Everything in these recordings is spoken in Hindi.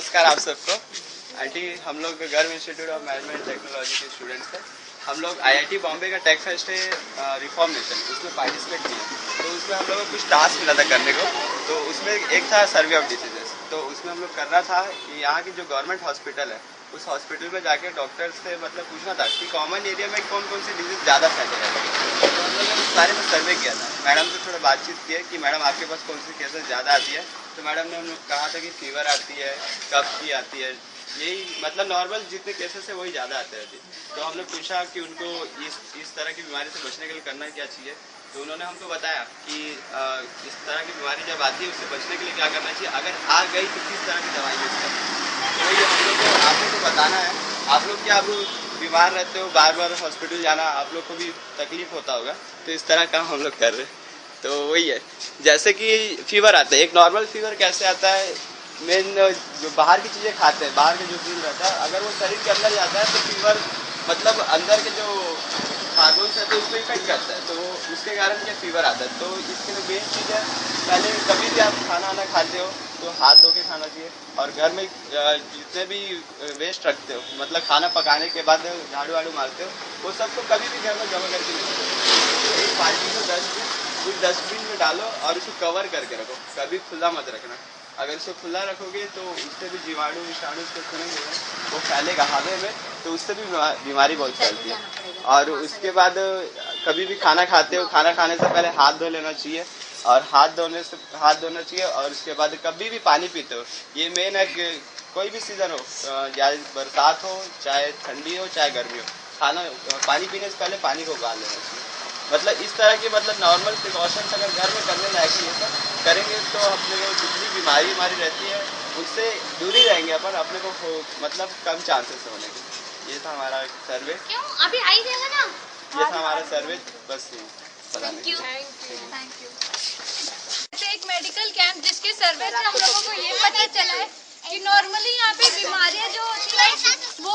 नमस्कार आप सबको। आंटी, हम लोग गर्व इंस्टीट्यूट ऑफ मैनेजमेंट टेक्नोलॉजी के स्टूडेंट्स हैं। हम लोग आईआईटी बॉम्बे का टेक फेस्ट है रिफॉर्म नेशन, उसमें पार्टिसिपेट किए। तो उसमें हम लोग को कुछ टास्क मिला था करने को। तो उसमें एक था सर्वे ऑफ डिसीजेस। तो उसमें हम लोग करना था कि यहाँ की जो गवर्नमेंट हॉस्पिटल है उस हॉस्पिटल में जाके डॉक्टर से मतलब पूछना था कि कॉमन एरिया में कौन कौन सी डिजीज ज़्यादा फैले हैं। तो हम लोगों ने उस बारे में सर्वे किया था। मैडम से थोड़ा बातचीत की है कि मैडम आपके पास कौन सी केसेस ज़्यादा आती है। तो मैडम ने हम लोग कहा था कि फीवर आती है, कफ की आती है, यही मतलब नॉर्मल जितने केसेस है वही ज़्यादा आते हैं अभी। तो हमने पूछा कि उनको इस तरह की बीमारी से बचने के लिए करना क्या चाहिए। तो उन्होंने हमको बताया कि इस तरह की बीमारी जब आती है उससे बचने के लिए क्या करना चाहिए, अगर आ गई तो किस तरह की दवाई यूज़ करनी है। तो वही हम लोग को आप लोग को बताना है। आप लोग क्या, आप लोग बीमार रहते हो, बार बार हॉस्पिटल जाना आप लोग को भी तकलीफ होता होगा। तो इस तरह काम हम लोग कर रहे हैं। तो वही है, जैसे कि फीवर आता है, एक नॉर्मल फीवर कैसे आता है, मेन जो बाहर की चीज़ें खाते हैं, बाहर का जो फील रहता है, अगर वो शरीर के अंदर जाता है तो फीवर मतलब अंदर के जो हार्मोन्स रहते हैं उसको इफेक्ट करता है। तो उसके कारण क्या फीवर आता है। तो इसके लिए मेन चीज़ है, पहले कभी भी आप खाना वाना खाते हो तो हाथ धो के खाना चाहिए। और घर में जितने भी वेस्ट रखते हो, मतलब खाना पकाने के बाद झाड़ू वाड़ू मारते हो, वो सबको कभी भी घर में जमा करके नहीं रखो। एक बाल्टी को डस्टबिन में डालो और उसको कवर करके रखो, कभी खुला मत रखना। अगर इसको खुला रखोगे तो उससे भी जीवाणु विषाणु उसको खुलेंगे, वो फैलेगा हवा में, तो उससे भी बीमारी बहुत फैलती है। और उसके बाद कभी भी खाना खाते हो, खाना खाने से पहले हाथ धो लेना चाहिए। और हाथ धोना चाहिए। और उसके बाद कभी भी पानी पीते हो, ये मेन है कि कोई भी सीज़न हो, या बरसात हो, चाहे ठंडी हो, चाहे गर्मी हो, पानी पीने से पहले पानी को उबाल लेना चाहिए। मतलब इस तरह की मतलब नॉर्मल प्रिकॉशंस अगर घर में करने लायक ये सब करेंगे तो अपने को जितनी बीमारी रहती है उससे दूर ही रहेंगे अपन, अपने को मतलब कम चांसेस होने के। ये था हमारा सर्वे। क्यों अभी आई जाएगा ना। ये था हमारा सर्वे, बस थैंक यू। एक मेडिकल कैंप जिसके सर्वे से हम लोगों को ये पता चला है कि नॉर्मली यहाँ पे बीमारियाँ जो होती है वो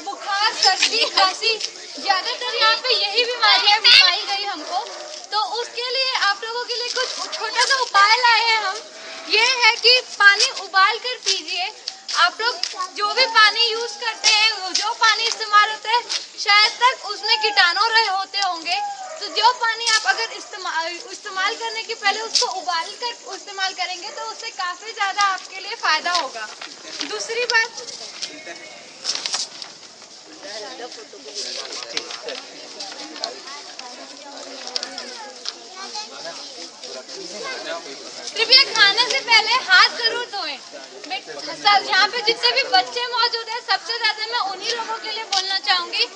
बुखार, सर्दी, खांसी, ज्यादातर यहाँ पे यही बीमारियाँ बताई गई हमको। तो उसके लिए आप लोगों के लिए कुछ छोटा सा उपाय लाए हैं हम। ये है कि पानी उबाल कर पीजिए। आप लोग जो भी पानी यूज करते हैं, जो पानी इस्तेमाल होता है, शायद तक उसमें कीटाणु रहे होते होंगे। तो जो पानी आप अगर इस्तेमाल करने के पहले उसको उबाल कर इस्तेमाल करेंगे तो उससे काफी ज्यादा आपके लिए फायदा होगा। दूसरी बात, कृपया खाने से पहले हाथ जरूर धोएं। यहाँ पे जितने भी बच्चे मौजूद हैं, सबसे ज्यादा मैं उन्हीं लोगों के लिए बोलना चाहूंगी।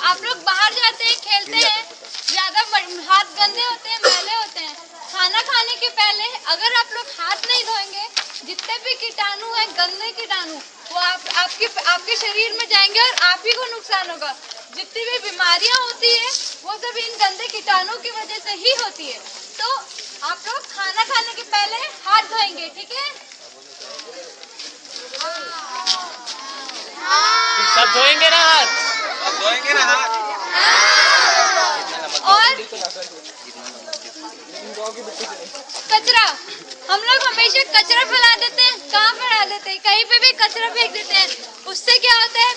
आप लोग बाहर जाते हैं, खेलते हैं, ज्यादा हाथ गंदे होते हैं, मैले होते हैं। खाना खाने के पहले अगर आप लोग हाथ नहीं धोएंगे, जितने भी कीटाणु हैं, गंदे कीटाणु, वो आपके शरीर में जाएंगे और आप ही को नुकसान होगा। जितनी भी बीमारियां होती है वो सब इन गंदे कीटाणु की वजह से ही होती है। तो आप लोग खाना खाने के पहले हाथ धोएंगे, ठीक है? सब धोएंगे ना हाथ? अब धोएंगे ना हाथ। और कचरा, हम लोग हमेशा कचरा फैला देते हैं। कहाँ फैला देते हैं? कहीं पे भी कचरा फेंक देते हैं। उससे क्या होता है,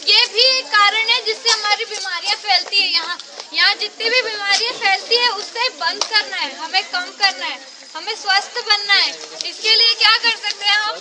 ये भी एक कारण है जिससे हमारी बीमारियां फैलती है। यहाँ जितनी भी बीमारियां फैलती है उससे बंद करना है, हमें कम करना है, हमें स्वस्थ बनना है। इसके लिए क्या कर सकते हैं हम?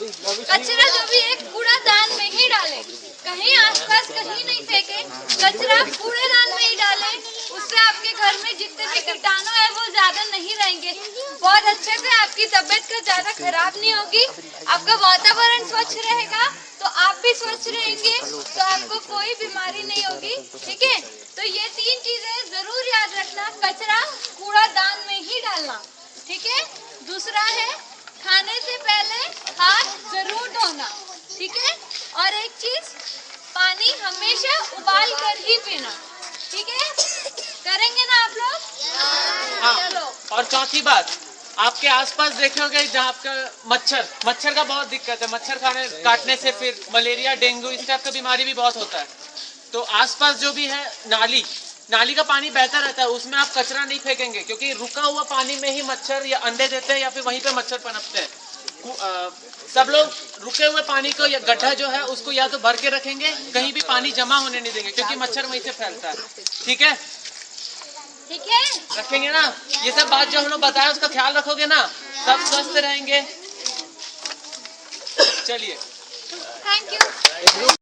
कचरा जो भी एक कूड़ादान में ही डालें, कहीं आसपास कहीं नहीं फेंके, कचरा कूड़ेदान में ही डालें। उससे आपके घर में जितने भी कीटाणु है वो ज्यादा नहीं रहेंगे। बहुत अच्छे से आपकी तबीयत का ज्यादा खराब नहीं होगी, आपका वातावरण स्वच्छ रहेगा, तो आप भी स्वच्छ रहेंगे, तो आपको कोई बीमारी नहीं होगी, ठीक है? तो ये 3 चीजें जरूर याद रखना, कचरा कूड़ादान में ही डालना, ठीक है? दूसरा है खाने से पहले हाथ जरूर धोना, ठीक है? और एक चीज, पानी हमेशा उबाल कर ही पीना, ठीक है? करेंगे ना आप लोग? हाँ। चलो। और चौथी बात, आपके आसपास देखे होंगे जहाँ आपका मच्छर का बहुत दिक्कत है। मच्छर काटने से फिर मलेरिया, डेंगू, इस टाइप का बीमारी भी बहुत होता है। तो आसपास जो भी है नाली का पानी बहता रहता है, उसमें आप कचरा नहीं फेंकेंगे, क्योंकि रुका हुआ पानी में ही मच्छर या अंडे देते हैं या फिर वहीं पे मच्छर पनपते हैं। सब लोग रुके हुए पानी को या गड्ढा जो है उसको या तो भर के रखेंगे, कहीं भी पानी जमा होने नहीं देंगे क्योंकि मच्छर वहीं से फैलता है। ठीक है, ठीक है, रखेंगे ना? ये सब बात जो हम लोग बताया उसका ख्याल रखोगे ना, सब स्वस्थ रहेंगे। चलिए, थैंक यू।